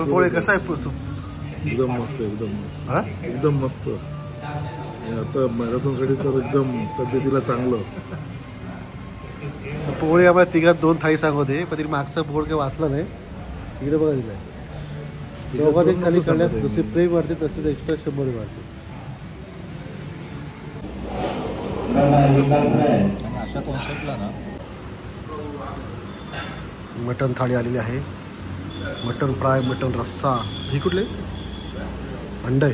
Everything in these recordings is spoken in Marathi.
पुरणपोळी कसा आहे सूप? एकदम मस्त, एकदम मस्त, एकदम मस्त. आता मॅरेथॉनसाठी तर एकदम तब्येतीला चांगलं. पोळी आम्हाला तिघात 2 थाळी सांगते, पण तरी मागचा बोर्ड काही वाचला नाही. इकडे बघा दिलाय दोघात एक थाळी काढल्यास जशी प्रेम वाढते तसेच एक्स्ट्रा 100 वाढते. अशा कॉन्सेप्टला ना मटन थाळी आलेली आहे. मटन फ्राय, मटन रस्सा. ही कुठले? अंडे,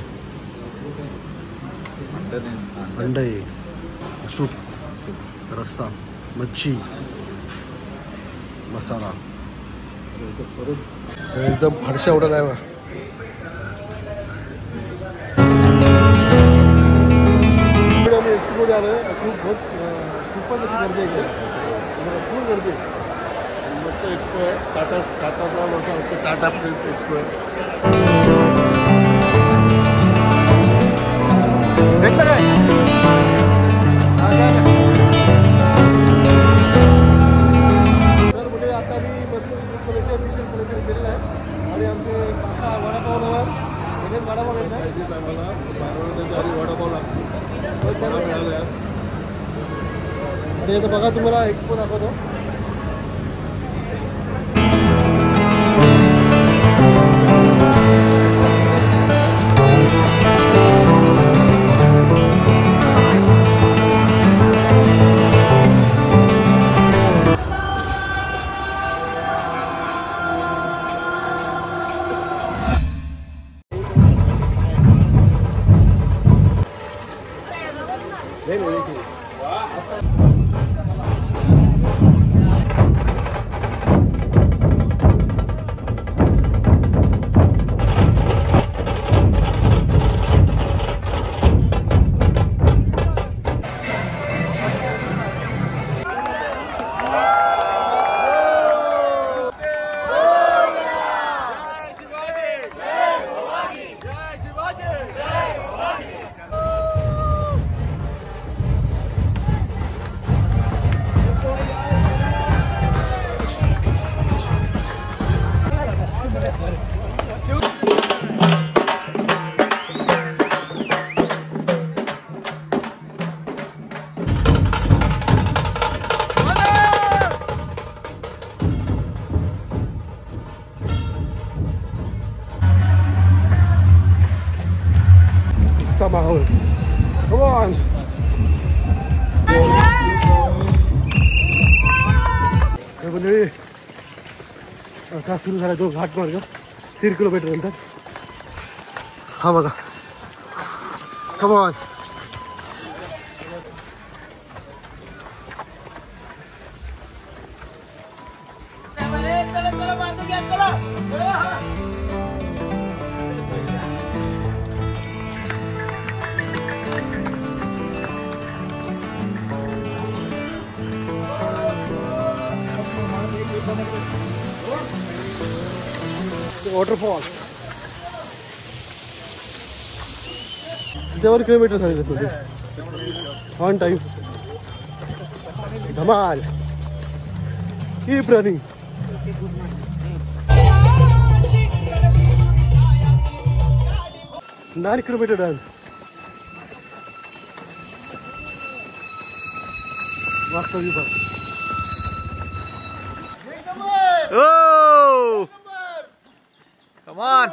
अंडे, सूप, रस्सा, मच्छी, मसाला. एकदम फारशा उडाला आहे. आम्ही एक्सपोमध्ये आलो आहे. खूपच अशी गर्दी आहे, फुल गर्दी. मस्त एक्सपो आहे. टाटाचा असं असतं, टाटा प्रिंट एक्सपो आहे. भेटलं काय? तर म्हणजे आता मी मस्त कलेक्शन केलेलं आहे. आणि आमचे काका वडापाववर लगेच वडापाव घेत आहे. आम्हाला 12 वाजता आधी वडापाव लागतो, वडा मिळाला आहे. ते बघा तुम्हाला एक्सपो दाखवतो. माहोल. Come on. मंडळी आता सुरू झाला तो घाट मार्ग 3 किलोमीटर नंतर. हा बघा. Come on. वॉटरफॉल 7 किलोमीटर सांगितलं तुझे ऑन टाइम. धमाल. Keep running. $9 kilometre done. मस्त व्यू बघ. Oh! Come on!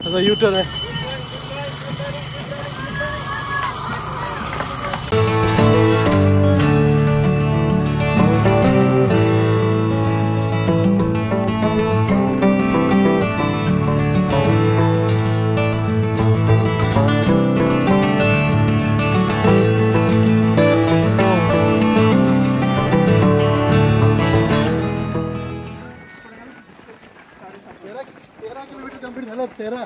आता U-turn आहे. कंप्लीट झालं. 13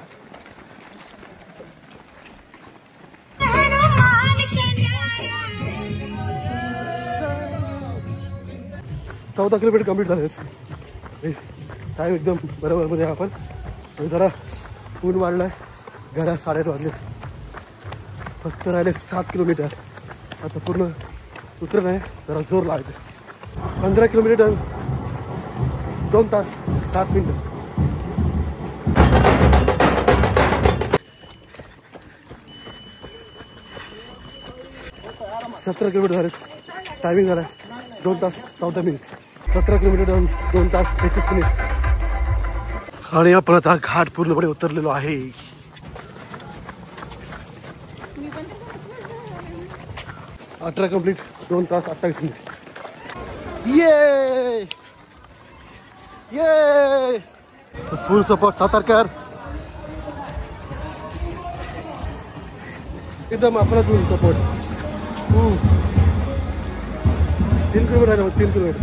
14 किलोमीटर कंप्लीट झाले. टाईम एकदम बरोबर मध्ये आपण. जरा ऊन वाढलाय. घरात 8:30 वाजले. फक्त राहिले 7 किलोमीटर. आता पूर्ण उतरण आहे, जरा जोर लावायचं. 15 किलोमीटर 2 तास 7 मिनिटं. सतरा किलोमीटर झाले. टायमिंग झाला 2 तास 14 मिनिट. 17 किलोमीटर 2 तास 21 मिनिट. आणि आपण आता घाट पूर्णपणे उतरलेलो आहे. 18 कंप्लीट 2 तास 28 मिनिट. ये ये फुल सपोर्ट सातारकर. एकदम आपला फुल सपोर्ट. 3 किलोमीटर आहे. 3 किलोमीटर.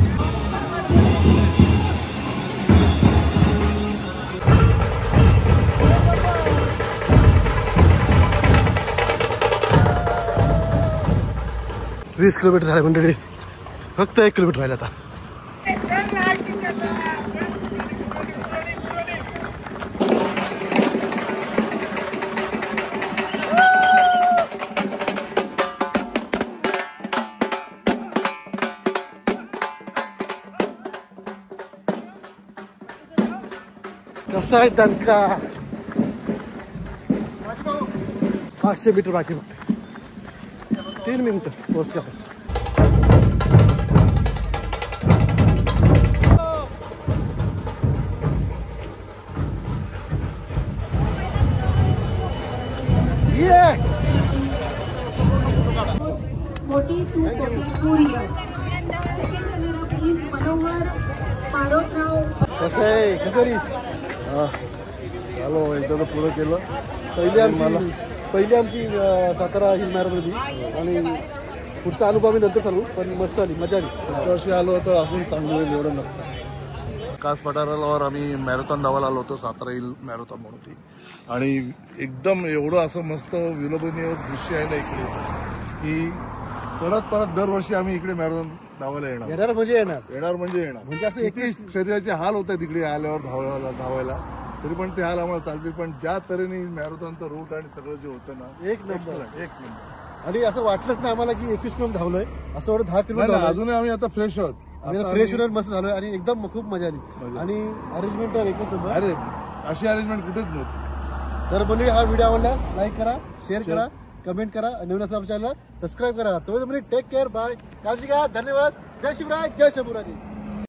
वीस किलोमीटर झाले मंडळी. फक्त 1 किलोमीटर राहिलं आता. कसा आहे दणका. 500 मीटर बाकी फक्त. 3 मिनिटं पोहोचते. कसं आहे कसरी. चालो एकदा तर पुरं केलं. पहिली आमची सातारा हिल मॅरेथॉन होती आणि पुढचा अनुभव आम्ही नंतर चालू. पण मस्त आली, मजा आली. वर्षी आलो तर अजून चांगलं होईल एवढं नसतं. कास पठारावर आम्ही मॅरेथॉन धावायला आलो होतो. सातारा हिल मॅरेथॉन म्हणून ती. आणि एकदम एवढं असं मस्त विलोभनीय दृश्य आहे ना इकडे की परत दरवर्षी आम्ही इकडे मॅरेथॉन धावायला येणार म्हणजे म्हणजे असं किती शरीराचे हाल होत आहेत तिकडे आल्यावर धावायला. तरी पण ते हाल आम्हाला चालतील. पण ज्या तऱ्हेने मॅरेथॉनचं रूट आणि सगळं जे होतं ना एक नंबर. आणि असं वाटलंच नाही आम्हाला की 21 किलोमीटर धावलोय. असं वाटतं 10 किलोमीटर. अजूनही आम्ही आता फ्रेश आहोत. फ्रेश होणार मस्त झालोय आणि एकदम खूप मजा आली. आणि अरेंजमेंट एकच नंबर. अरे अशी अरेंजमेंट कुठेच नव्हती. तर म्हणजे हा व्हिडिओ आवडला लाईक करा, शेअर करा, कमेंट करा. नवीन असं चॅनल सबस्क्राईब करा. तो टेक केअर. बाय. काळजी घ्या. धन्यवाद. जय शिवराय. जय शंभूराजे.